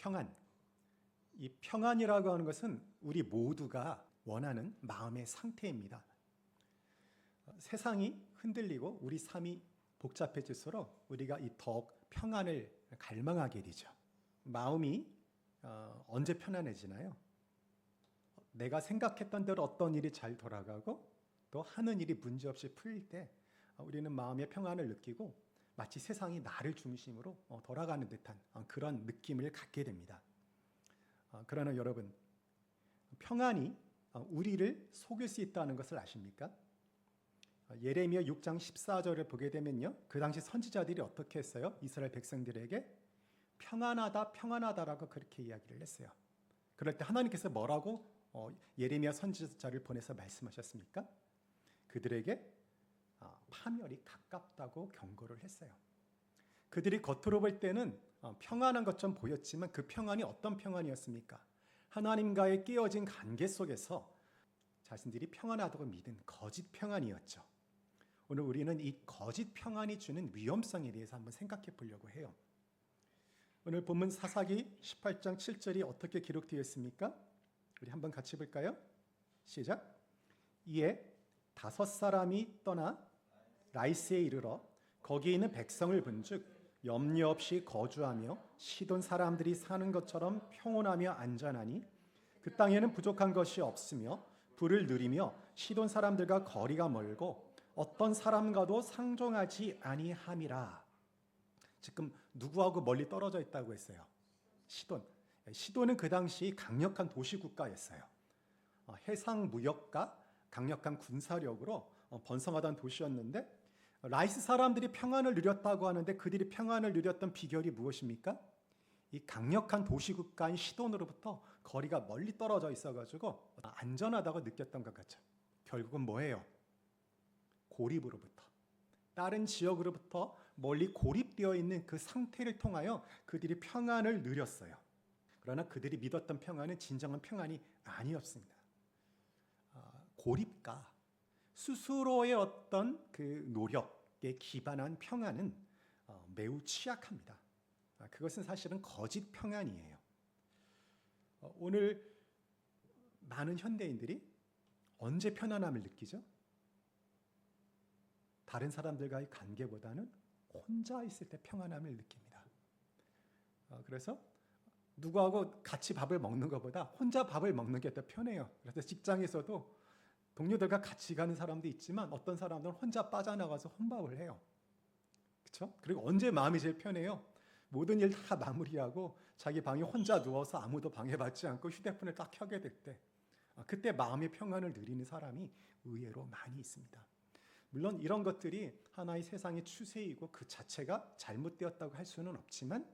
평안. 이 평안이라고 하는 것은 우리 모두가 원하는 마음의 상태입니다. 세상이 흔들리고 우리 삶이 복잡해질수록 우리가 이 더욱 평안을 갈망하게 되죠. 마음이 언제 편안해지나요? 내가 생각했던 대로 어떤 일이 잘 돌아가고 또 하는 일이 문제없이 풀릴 때 우리는 마음의 평안을 느끼고 마치 세상이 나를 중심으로 돌아가는 듯한 그런 느낌을 갖게 됩니다. 그러나 여러분, 평안이 우리를 속일 수 있다는 것을 아십니까? 예레미야 6장 14절을 보게 되면요, 그 당시 선지자들이 어떻게 했어요? 이스라엘 백성들에게 평안하다, 평안하다라고 그렇게 이야기를 했어요. 그럴 때 하나님께서 뭐라고 예레미야 선지자를 보내서 말씀하셨습니까? 그들에게 파멸이 가깝다고 경고를 했어요. 그들이 겉으로 볼 때는 평안한 것처럼 보였지만 그 평안이 어떤 평안이었습니까? 하나님과의 깨어진 관계 속에서 자신들이 평안하다고 믿은 거짓 평안이었죠. 오늘 우리는 이 거짓 평안이 주는 위험성에 대해서 한번 생각해 보려고 해요. 오늘 본문 사사기 18장 7절이 어떻게 기록되어 있습니까? 우리 한번 같이 볼까요? 시작. 이에 5사람이 떠나 라이스에 이르러 거기 있는 백성을 본즉 염려 없이 거주하며 시돈 사람들이 사는 것처럼 평온하며 안전하니 그 땅에는 부족한 것이 없으며 부를 누리며 시돈 사람들과 거리가 멀고 어떤 사람과도 상종하지 아니함이라. 지금 누구하고 멀리 떨어져 있다고 했어요? 시돈. 시돈은 그 당시 강력한 도시국가였어요. 해상 무역과 강력한 군사력으로 번성하던 도시였는데 라이스 사람들이 평안을 누렸다고 하는데 그들이 평안을 누렸던 비결이 무엇입니까? 이 강력한 도시국가인 시돈으로부터 거리가 멀리 떨어져 있어가지고 안전하다고 느꼈던 것 같죠. 결국은 뭐예요? 고립으로부터, 다른 지역으로부터 멀리 고립되어 있는 그 상태를 통하여 그들이 평안을 누렸어요. 그러나 그들이 믿었던 평안은 진정한 평안이 아니었습니다. 고립과 스스로의 어떤 그 노력에 기반한 평안은 매우 취약합니다. 그것은 사실은 거짓 평안이에요. 오늘 많은 현대인들이 언제 편안함을 느끼죠? 다른 사람들과의 관계보다는 혼자 있을 때 평안함을 느낍니다. 그래서 누구하고 같이 밥을 먹는 것보다 혼자 밥을 먹는 게 더 편해요. 그래서 직장에서도 동료들과 같이 가는 사람도 있지만 어떤 사람들은 혼자 빠져나가서 혼밥을 해요. 그렇죠? 그리고 언제 마음이 제일 편해요? 모든 일 다 마무리하고 자기 방에 혼자 누워서 아무도 방해받지 않고 휴대폰을 딱 켜게 될 때, 그때 마음의 평안을 누리는 사람이 의외로 많이 있습니다. 물론 이런 것들이 하나의 세상의 추세이고 그 자체가 잘못되었다고 할 수는 없지만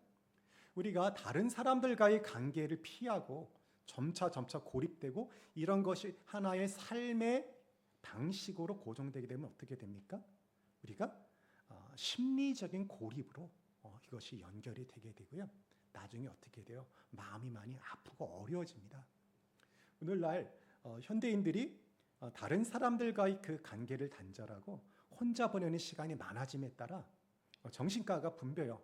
우리가 다른 사람들과의 관계를 피하고 점차 고립되고 이런 것이 하나의 삶의 방식으로 고정되게 되면 어떻게 됩니까? 우리가 심리적인 고립으로 이것이 연결이 되게 되고요. 나중에 어떻게 돼요? 마음이 많이 아프고 어려워집니다. 오늘날 현대인들이 다른 사람들과의 그 관계를 단절하고 혼자 보내는 시간이 많아짐에 따라 정신과가 붐벼요.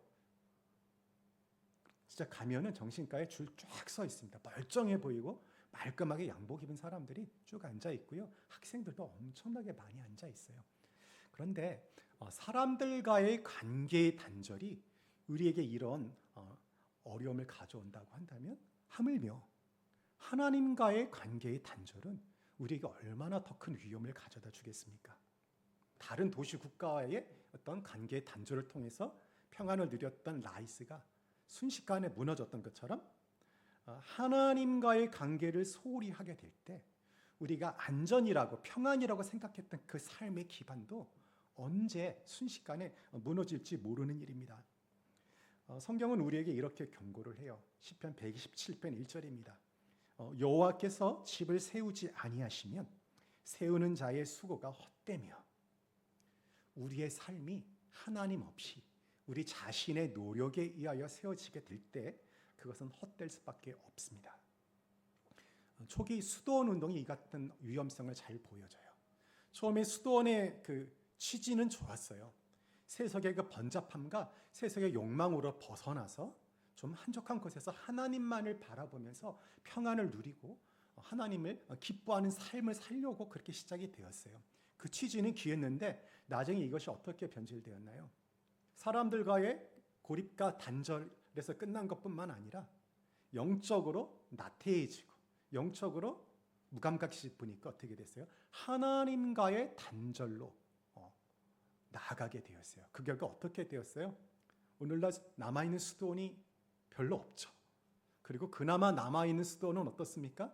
진짜 가면은 정신과에 줄 쫙 서 있습니다. 멀쩡해 보이고 말끔하게 양복 입은 사람들이 쭉 앉아 있고요. 학생들도 엄청나게 많이 앉아 있어요. 그런데 사람들과의 관계의 단절이 우리에게 이런 어려움을 가져온다고 한다면 하물며 하나님과의 관계의 단절은 우리에게 얼마나 더 큰 위험을 가져다 주겠습니까? 다른 도시 국가와의 어떤 관계의 단절을 통해서 평안을 누렸던 라이스가 순식간에 무너졌던 것처럼 하나님과의 관계를 소홀히 하게 될 때 우리가 안전이라고 평안이라고 생각했던 그 삶의 기반도 언제 순식간에 무너질지 모르는 일입니다. 성경은 우리에게 이렇게 경고를 해요. 시편 127편 1절입니다. 여호와께서 집을 세우지 아니하시면 세우는 자의 수고가 헛되며 우리의 삶이 하나님 없이 우리 자신의 노력에 의하여 세워지게 될 때 그것은 헛될 수밖에 없습니다. 초기 수도원 운동이 이 같은 위험성을 잘 보여줘요. 처음에 수도원의 그 취지는 좋았어요. 세속의 그 번잡함과 세속의 욕망으로 벗어나서 좀 한적한 곳에서 하나님만을 바라보면서 평안을 누리고 하나님을 기뻐하는 삶을 살려고 그렇게 시작이 되었어요. 그 취지는 귀했는데 나중에 이것이 어떻게 변질되었나요? 사람들과의 고립과 단절에서 끝난 것뿐만 아니라 영적으로 나태해지고 영적으로 무감각해지다 보니까 어떻게 됐어요? 하나님과의 단절로 나아가게 되었어요. 그 결과 어떻게 되었어요? 오늘날 남아있는 수도원이 별로 없죠. 그리고 그나마 남아있는 수도원은 어떻습니까?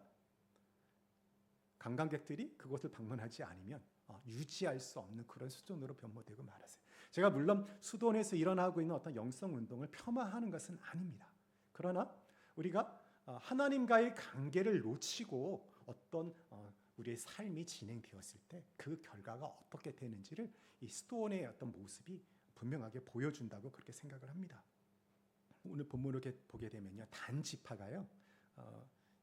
관광객들이 그곳을 방문하지 않으면 유지할 수 없는 그런 수준으로 변모되고 말았어요. 제가 물론 수도원에서 일어나고 있는 어떤 영성 운동을 폄하하는 것은 아닙니다. 그러나 우리가 하나님과의 관계를 놓치고 어떤 우리의 삶이 진행되었을 때 그 결과가 어떻게 되는지를 이 수도원의 어떤 모습이 분명하게 보여준다고 그렇게 생각을 합니다. 오늘 본문을 보게 되면요, 단 지파가요,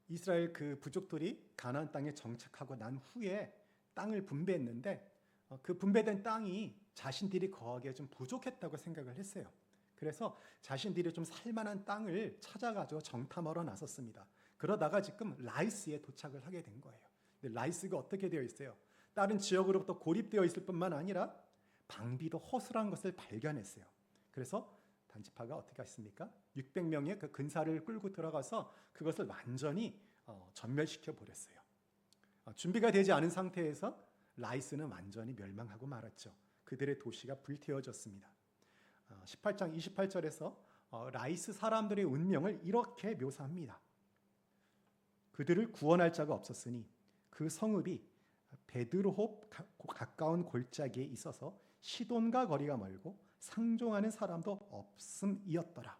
이스라엘 그 부족들이 가나안 땅에 정착하고 난 후에 땅을 분배했는데 그 분배된 땅이 자신들이 거하기에 좀 부족했다고 생각을 했어요. 그래서 자신들이 좀 살만한 땅을 찾아가지고 정탐하러 나섰습니다. 그러다가 지금 라이스에 도착을 하게 된 거예요. 근데 라이스가 어떻게 되어 있어요? 다른 지역으로부터 고립되어 있을 뿐만 아니라 방비도 허술한 것을 발견했어요. 그래서 단지파가 어떻게 했습니까? 600명의 그 근사를 끌고 들어가서 그것을 완전히 전멸시켜 버렸어요. 준비가 되지 않은 상태에서 라이스는 완전히 멸망하고 말았죠. 그들의 도시가 불태워졌습니다. 18장 28절에서 라이스 사람들의 운명을 이렇게 묘사합니다. 그들을 구원할 자가 없었으니 그 성읍이 베드르홉 가까운 골짜기에 있어서 시돈과 거리가 멀고 상종하는 사람도 없음이었더라.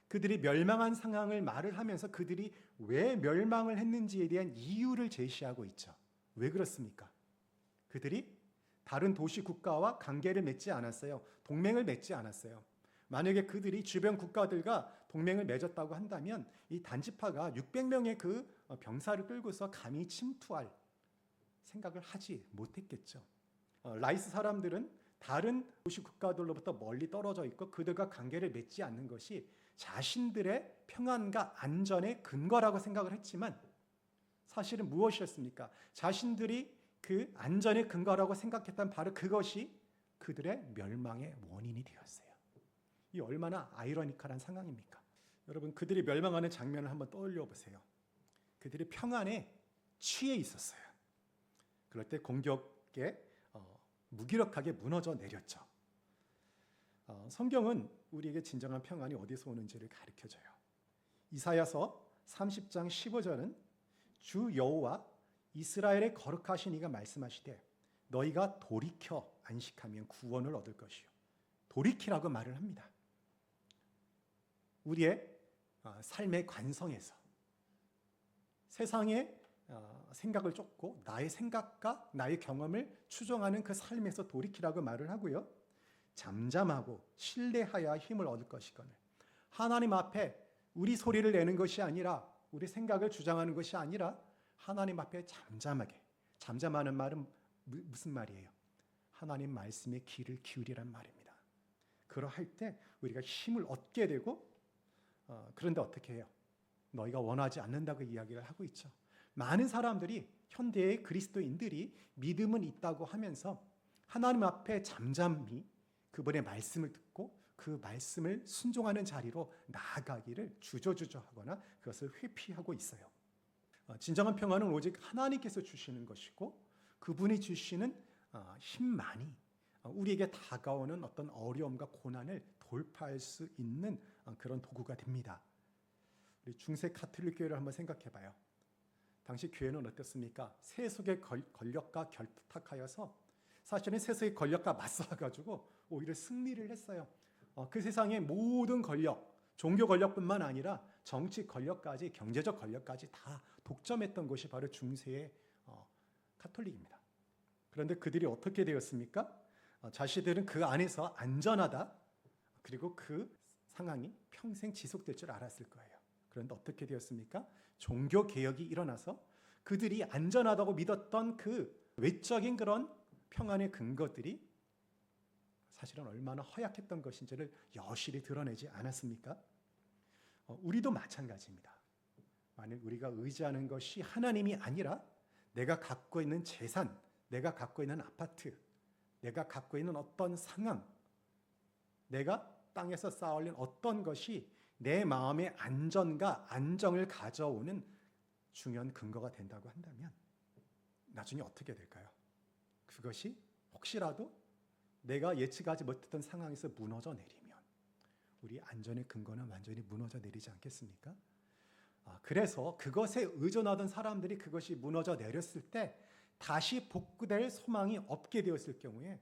그들이 멸망한 상황을 말을 하면서 그들이 왜 멸망을 했는지에 대한 이유를 제시하고 있죠. 왜 그렇습니까? 그들이 다른 도시 국가와 관계를 맺지 않았어요. 동맹을 맺지 않았어요. 만약에 그들이 주변 국가들과 동맹을 맺었다고 한다면 이 단지파가 600명의 그 병사를 끌고서 감히 침투할 생각을 하지 못했겠죠. 라이스 사람들은 다른 도시 국가들로부터 멀리 떨어져 있고 그들과 관계를 맺지 않는 것이 자신들의 평안과 안전의 근거라고 생각을 했지만 사실은 무엇이었습니까? 자신들이 그 안전의 근거라고 생각했던 바로 그것이 그들의 멸망의 원인이 되었어요. 이 얼마나 아이러니컬한 상황입니까? 여러분, 그들이 멸망하는 장면을 한번 떠올려 보세요. 그들이 평안에 취해 있었어요. 그럴 때 공격에 무기력하게 무너져 내렸죠. 성경은 우리에게 진정한 평안이 어디서 오는지를 가르쳐줘요. 이사야서 30장 15절은 주 여호와 이스라엘의 거룩하신 이가 말씀하시되 너희가 돌이켜 안식하면 구원을 얻을 것이요. 돌이키라고 말을 합니다. 우리의 삶의 관성에서 세상의 생각을 쫓고 나의 생각과 나의 경험을 추종하는 그 삶에서 돌이키라고 말을 하고요. 잠잠하고 신뢰하여 힘을 얻을 것이거늘. 하나님 앞에 우리 소리를 내는 것이 아니라 우리 생각을 주장하는 것이 아니라 하나님 앞에 잠잠하게. 잠잠하는 말은 무슨 말이에요? 하나님 말씀에 귀를 기울이란 말입니다. 그러할 때 우리가 힘을 얻게 되고 그런데 어떻게 해요? 너희가 원하지 않는다고 이야기를 하고 있죠. 많은 사람들이 현대의 그리스도인들이 믿음은 있다고 하면서 하나님 앞에 잠잠히 그분의 말씀을 듣고 그 말씀을 순종하는 자리로 나아가기를 주저하거나 그것을 회피하고 있어요. 진정한 평안은 오직 하나님께서 주시는 것이고 그분이 주시는 힘만이 우리에게 다가오는 어떤 어려움과 고난을 돌파할 수 있는 그런 도구가 됩니다. 우리 중세 가톨릭 교회를 한번 생각해 봐요. 당시 교회는 어땠습니까? 세속의 권력과 결탁하여서 사실은 세속의 권력과 맞서가지고 오히려 승리를 했어요. 그 세상의 모든 권력, 종교 권력뿐만 아니라 정치 권력까지 경제적 권력까지 다 독점했던 것이 바로 중세의 가톨릭입니다. 그런데 그들이 어떻게 되었습니까? 자신들은 그 안에서 안전하다. 그리고 그 상황이 평생 지속될 줄 알았을 거예요. 그런데 어떻게 되었습니까? 종교 개혁이 일어나서 그들이 안전하다고 믿었던 그 외적인 그런 평안의 근거들이 사실은 얼마나 허약했던 것인지를 여실히 드러내지 않았습니까? 우리도 마찬가지입니다. 만일 우리가 의지하는 것이 하나님이 아니라 내가 갖고 있는 재산, 내가 갖고 있는 아파트, 내가 갖고 있는 어떤 상황, 내가 땅에서 쌓아올린 어떤 것이 내 마음의 안전과 안정을 가져오는 중요한 근거가 된다고 한다면 나중에 어떻게 될까요? 그것이 혹시라도 내가 예측하지 못했던 상황에서 무너져 내리면 우리 안전의 근거는 완전히 무너져 내리지 않겠습니까? 그래서 그것에 의존하던 사람들이 그것이 무너져 내렸을 때 다시 복구될 소망이 없게 되었을 경우에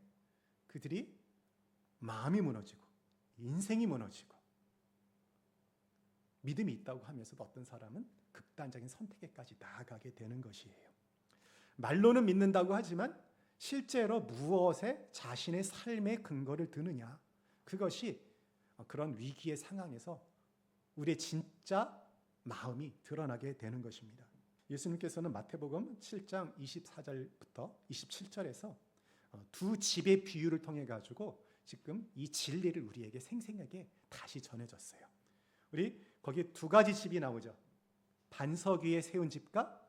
그들이 마음이 무너지고 인생이 무너지고 믿음이 있다고 하면서도 어떤 사람은 극단적인 선택에까지 나아가게 되는 것이에요. 말로는 믿는다고 하지만 실제로 무엇에 자신의 삶의 근거를 두느냐, 그것이 그런 위기의 상황에서 우리의 진짜 마음이 드러나게 되는 것입니다. 예수님께서는 마태복음 7장 24절부터 27절에서 두 집의 비유를 통해 가지고 지금 이 진리를 우리에게 생생하게 다시 전해줬어요. 우리 거기 두 가지 집이 나오죠. 반석 위에 세운 집과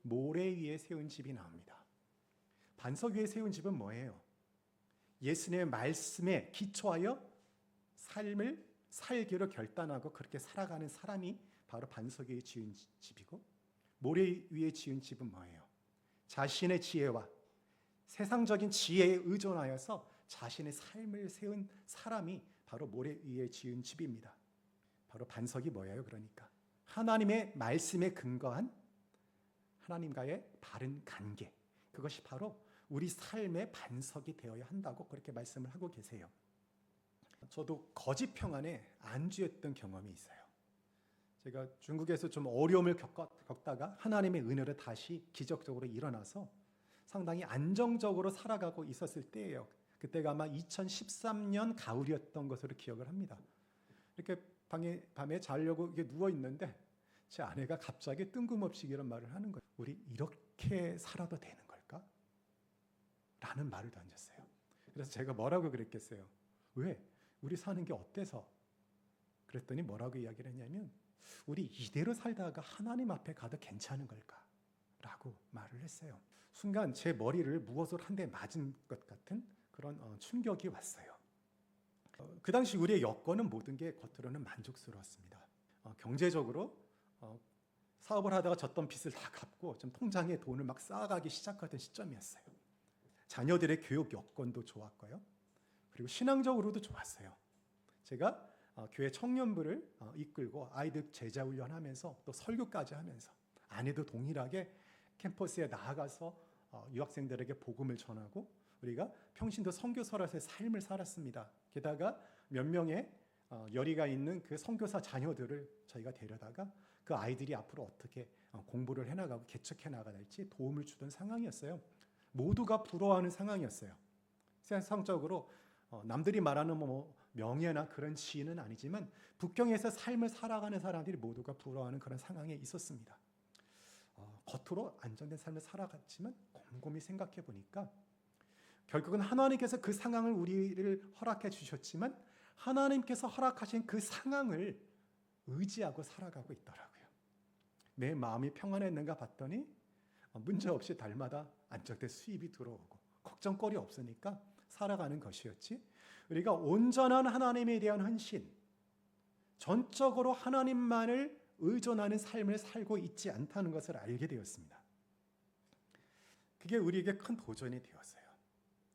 모래 위에 세운 집이 나옵니다. 반석 위에 세운 집은 뭐예요? 예수님의 말씀에 기초하여 삶을 살기로 결단하고 그렇게 살아가는 사람이 바로 반석 위에 지은 집이고, 모래 위에 지은 집은 뭐예요? 자신의 지혜와 세상적인 지혜에 의존하여서 자신의 삶을 세운 사람이 바로 모래 위에 지은 집입니다. 바로 반석이 뭐예요? 그러니까 하나님의 말씀에 근거한 하나님과의 바른 관계, 그것이 바로 우리 삶의 반석이 되어야 한다고 그렇게 말씀을 하고 계세요. 저도 거짓 평안에 안주했던 경험이 있어요. 제가 중국에서 좀 어려움을 겪다가 하나님의 은혜로 다시 기적적으로 일어나서 상당히 안정적으로 살아가고 있었을 때예요. 그때가 아마 2013년 가을이었던 것으로 기억을 합니다. 이렇게 밤에 자려고 이렇게 누워 있는데 제 아내가 갑자기 뜬금없이 이런 말을 하는 거예요. 우리 이렇게 살아도 되는 걸까? 라는 말을 던졌어요. 그래서 제가 뭐라고 그랬겠어요? 왜? 우리 사는 게 어때서? 그랬더니 뭐라고 이야기를 했냐면 우리 이대로 살다가 하나님 앞에 가도 괜찮은 걸까? 라고 말을 했어요. 순간 제 머리를 무엇으로 한 대 맞은 것 같은 그런 충격이 왔어요. 그 당시 우리의 여건은 모든 게 겉으로는 만족스러웠습니다. 경제적으로 사업을 하다가 졌던 빚을 다 갚고 좀 통장에 돈을 막 쌓아가기 시작하던 시점이었어요. 자녀들의 교육 여건도 좋았고요. 그리고 신앙적으로도 좋았어요. 제가 교회 청년부를 이끌고 아이들 제자 훈련하면서 또 설교까지 하면서 아내도 동일하게 캠퍼스에 나아가서 유학생들에게 복음을 전하고 우리가 평신도 선교사로서의 삶을 살았습니다. 게다가 몇 명의 열의가 있는 그 선교사 자녀들을 저희가 데려다가 그 아이들이 앞으로 어떻게 공부를 해나가고 개척해 나가야 될지 도움을 주던 상황이었어요. 모두가 부러워하는 상황이었어요. 세상적으로 남들이 말하는 명예나 그런 지위는 아니지만 북경에서 삶을 살아가는 사람들이 모두가 부러워하는 그런 상황에 있었습니다. 겉으로 안정된 삶을 살아갔지만 곰곰이 생각해 보니까 결국은 하나님께서 그 상황을 우리를 허락해 주셨지만 하나님께서 허락하신 그 상황을 의지하고 살아가고 있더라고요. 내 마음이 평안했는가 봤더니 문제없이 달마다 안정된 수입이 들어오고 걱정거리 없으니까 살아가는 것이었지, 우리가 온전한 하나님에 대한 헌신, 전적으로 하나님만을 의존하는 삶을 살고 있지 않다는 것을 알게 되었습니다. 그게 우리에게 큰 도전이 되었어요.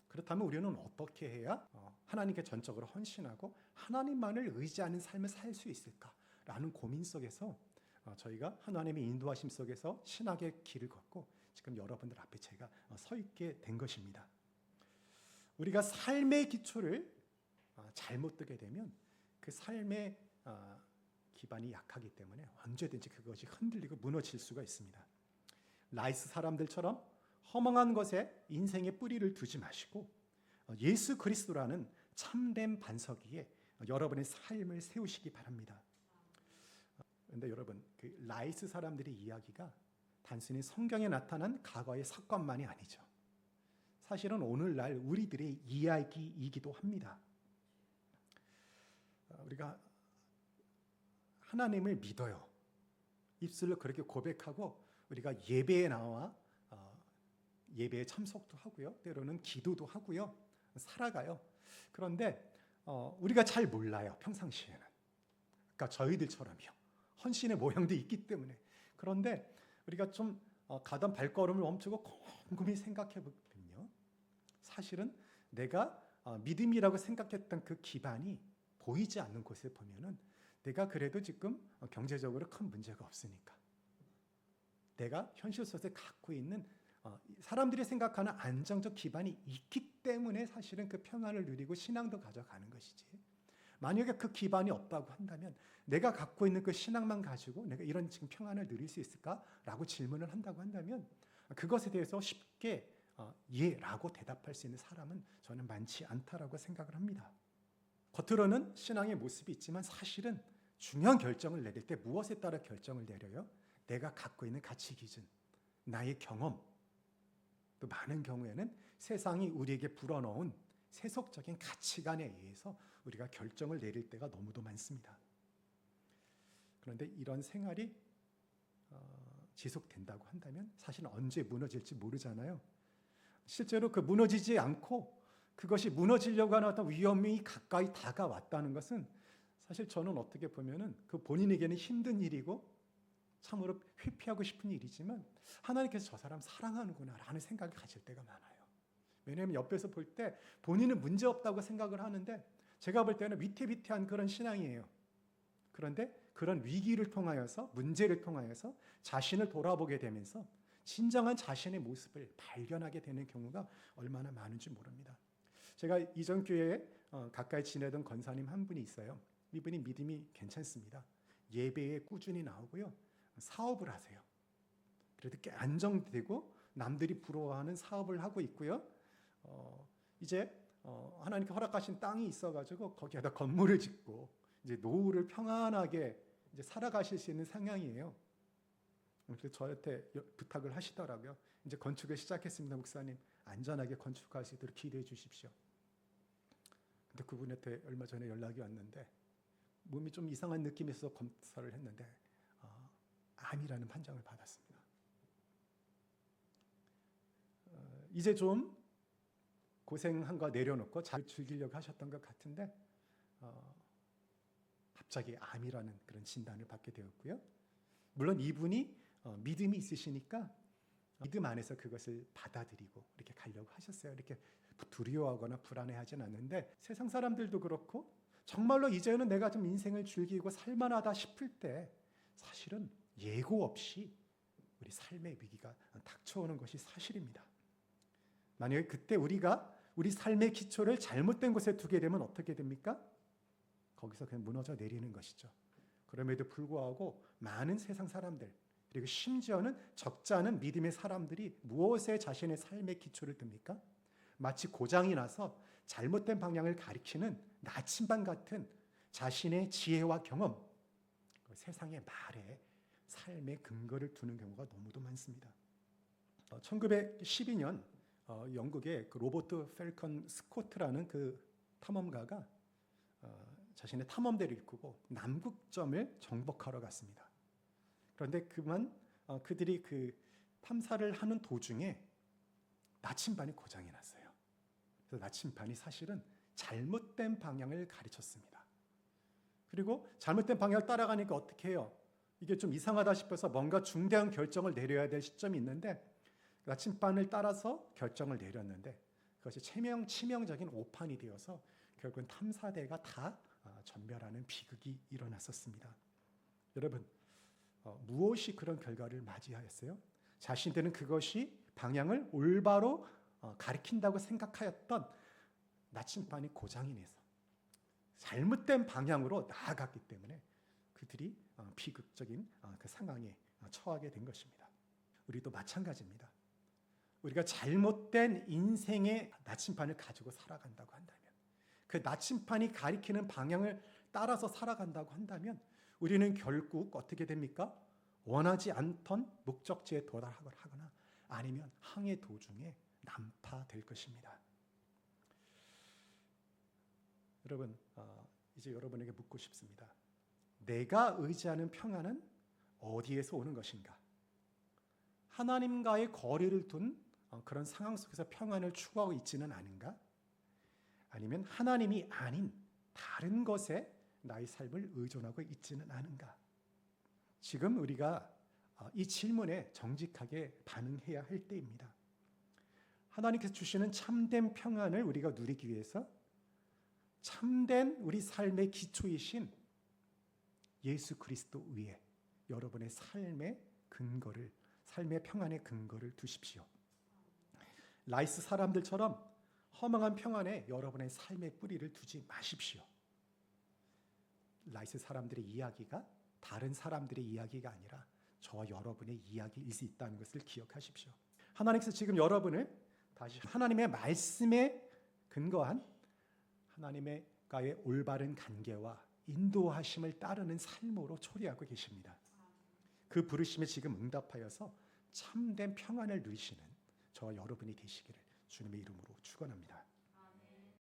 그렇다면 우리는 어떻게 해야 하나님께 전적으로 헌신하고 하나님만을 의지하는 삶을 살 수 있을까라는 고민 속에서 저희가 하나님의 인도하심 속에서 신학의 길을 걷고 지금 여러분들 앞에 제가 서 있게 된 것입니다. 우리가 삶의 기초를 잘못 두게 되면 그 삶의 기반이 약하기 때문에 언제든지 그것이 흔들리고 무너질 수가 있습니다. 라이스 사람들처럼 허망한 것에 인생의 뿌리를 두지 마시고 예수 그리스도라는 참된 반석 위에 여러분의 삶을 세우시기 바랍니다. 그런데 여러분, 그 라이스 사람들의 이야기가 단순히 성경에 나타난 과거의 사건만이 아니죠. 사실은 오늘날 우리들의 이야기이기도 합니다. 우리가 하나님을 믿어요. 입술로 그렇게 고백하고 우리가 예배에 나와 예배에 참석도 하고요. 때로는 기도도 하고요. 살아가요. 그런데 우리가 잘 몰라요. 평상시에는. 그러니까 저희들처럼요. 헌신의 모양도 있기 때문에. 그런데 우리가 좀 가던 발걸음을 멈추고 곰곰이 생각해 보면요. 사실은 내가 믿음이라고 생각했던 그 기반이 보이지 않는 곳에 보면은 내가 그래도 지금 경제적으로 큰 문제가 없으니까. 내가 현실 속에 갖고 있는 사람들이 생각하는 안정적 기반이 있기 때문에 사실은 그 평안을 누리고 신앙도 가져가는 것이지. 만약에 그 기반이 없다고 한다면 내가 갖고 있는 그 신앙만 가지고 내가 이런 지금 평안을 누릴 수 있을까라고 질문을 한다고 한다면 그것에 대해서 쉽게 예라고 대답할 수 있는 사람은 저는 많지 않다라고 생각을 합니다. 겉으로는 신앙의 모습이 있지만 사실은 중요한 결정을 내릴 때 무엇에 따라 결정을 내려요? 내가 갖고 있는 가치 기준, 나의 경험, 또 많은 경우에는 세상이 우리에게 불어넣은 세속적인 가치관에 의해서 우리가 결정을 내릴 때가 너무도 많습니다. 그런데 이런 생활이 지속된다고 한다면 사실은 언제 무너질지 모르잖아요. 실제로 그 무너지지 않고 그것이 무너지려고 하는 어떤 위험이 가까이 다가왔다는 것은 사실 저는 어떻게 보면은 그 본인에게는 힘든 일이고 참으로 회피하고 싶은 일이지만 하나님께서 저 사람 사랑하는구나라는 생각을 가질 때가 많아요. 왜냐하면 옆에서 볼 때 본인은 문제 없다고 생각을 하는데 제가 볼 때는 위태위태한 그런 신앙이에요. 그런데 그런 위기를 통하여서 문제를 통하여서 자신을 돌아보게 되면서 진정한 자신의 모습을 발견하게 되는 경우가 얼마나 많은지 모릅니다. 제가 이전 교회에 가까이 지내던 권사님 한 분이 있어요. 이분이 믿음이 괜찮습니다. 예배에 꾸준히 나오고요. 사업을 하세요. 그래도 꽤 안정되고 남들이 부러워하는 사업을 하고 있고요. 이제 하나님께 허락하신 땅이 있어가지고 거기에다 건물을 짓고 이제 노후를 평안하게 이제 살아가실 수 있는 상황이에요. 그래서 저한테 부탁을 하시더라고요. 이제 건축을 시작했습니다, 목사님. 안전하게 건축할 수 있도록 기도해 주십시오. 근데 그분한테 얼마 전에 연락이 왔는데 몸이 좀 이상한 느낌이 있어서 검사를 했는데 암이라는 판정을 받았습니다. 이제 좀 고생한 거 내려놓고 잘 즐기려고 하셨던 것 같은데 갑자기 암이라는 그런 진단을 받게 되었고요. 물론 이분이 믿음이 있으시니까 믿음 안에서 그것을 받아들이고 이렇게 가려고 하셨어요. 이렇게 두려워하거나 불안해하진 않는데 세상 사람들도 그렇고 정말로 이제는 내가 좀 인생을 즐기고 살만하다 싶을 때 사실은 예고 없이 우리 삶의 위기가 닥쳐오는 것이 사실입니다. 만약에 그때 우리가 우리 삶의 기초를 잘못된 곳에 두게 되면 어떻게 됩니까? 거기서 그냥 무너져 내리는 것이죠. 그럼에도 불구하고 많은 세상 사람들 그리고 심지어는 적지 않은 믿음의 사람들이 무엇에 자신의 삶의 기초를 둡니까? 마치 고장이 나서 잘못된 방향을 가리키는 나침반 같은 자신의 지혜와 경험, 세상의 말에 삶의 근거를 두는 경우가 너무도 많습니다. 1912년 영국의 그 로버트 펠컨 스코트라는 그 탐험가가 자신의 탐험대를 이끌고 남극점을 정복하러 갔습니다. 그런데 그들이 그 탐사를 하는 도중에 나침반이 고장이 났어요. 그래서 나침반이 사실은 잘못된 방향을 가르쳤습니다. 그리고 잘못된 방향을 따라가니까 어떻게 해요? 이게 좀 이상하다 싶어서 뭔가 중대한 결정을 내려야 될 시점이 있는데 나침반을 따라서 결정을 내렸는데 그것이 치명적인 오판이 되어서 결국은 탐사대가 다 전멸하는 비극이 일어났었습니다. 여러분, 무엇이 그런 결과를 맞이하였어요? 자신들은 그것이 방향을 올바로 가리킨다고 생각하였던 나침반이 고장이 내서 잘못된 방향으로 나아갔기 때문에 그들이 비극적인 그 상황에 처하게 된 것입니다. 우리도 마찬가지입니다. 우리가 잘못된 인생의 나침반을 가지고 살아간다고 한다면 그 나침반이 가리키는 방향을 따라서 살아간다고 한다면 우리는 결국 어떻게 됩니까? 원하지 않던 목적지에 도달하거나 아니면 항해 도중에 난파될 것입니다. 여러분, 이제 여러분에게 묻고 싶습니다. 내가 의지하는 평안은 어디에서 오는 것인가? 하나님과의 거리를 둔 그런 상황 속에서 평안을 추구하고 있지는 않은가? 아니면 하나님이 아닌 다른 것에 나의 삶을 의존하고 있지는 않은가? 지금 우리가 이 질문에 정직하게 반응해야 할 때입니다. 하나님께서 주시는 참된 평안을 우리가 누리기 위해서 참된 우리 삶의 기초이신 예수 그리스도 위에 여러분의 삶의 근거를, 삶의 평안의 근거를 두십시오. 라이스 사람들처럼 허망한 평안에 여러분의 삶의 뿌리를 두지 마십시오. 라이스 사람들의 이야기가 다른 사람들의 이야기가 아니라 저와 여러분의 이야기일 수 있다는 것을 기억하십시오. 하나님께서 지금 여러분을 다시 하나님의 말씀에 근거한 하나님과의 올바른 관계와 인도하심을 따르는 삶으로 초대하고 계십니다. 그 부르심에 지금 응답하여서 참된 평안을 누리시는 저와 여러분이 되시기를 주님의 이름으로 축원합니다.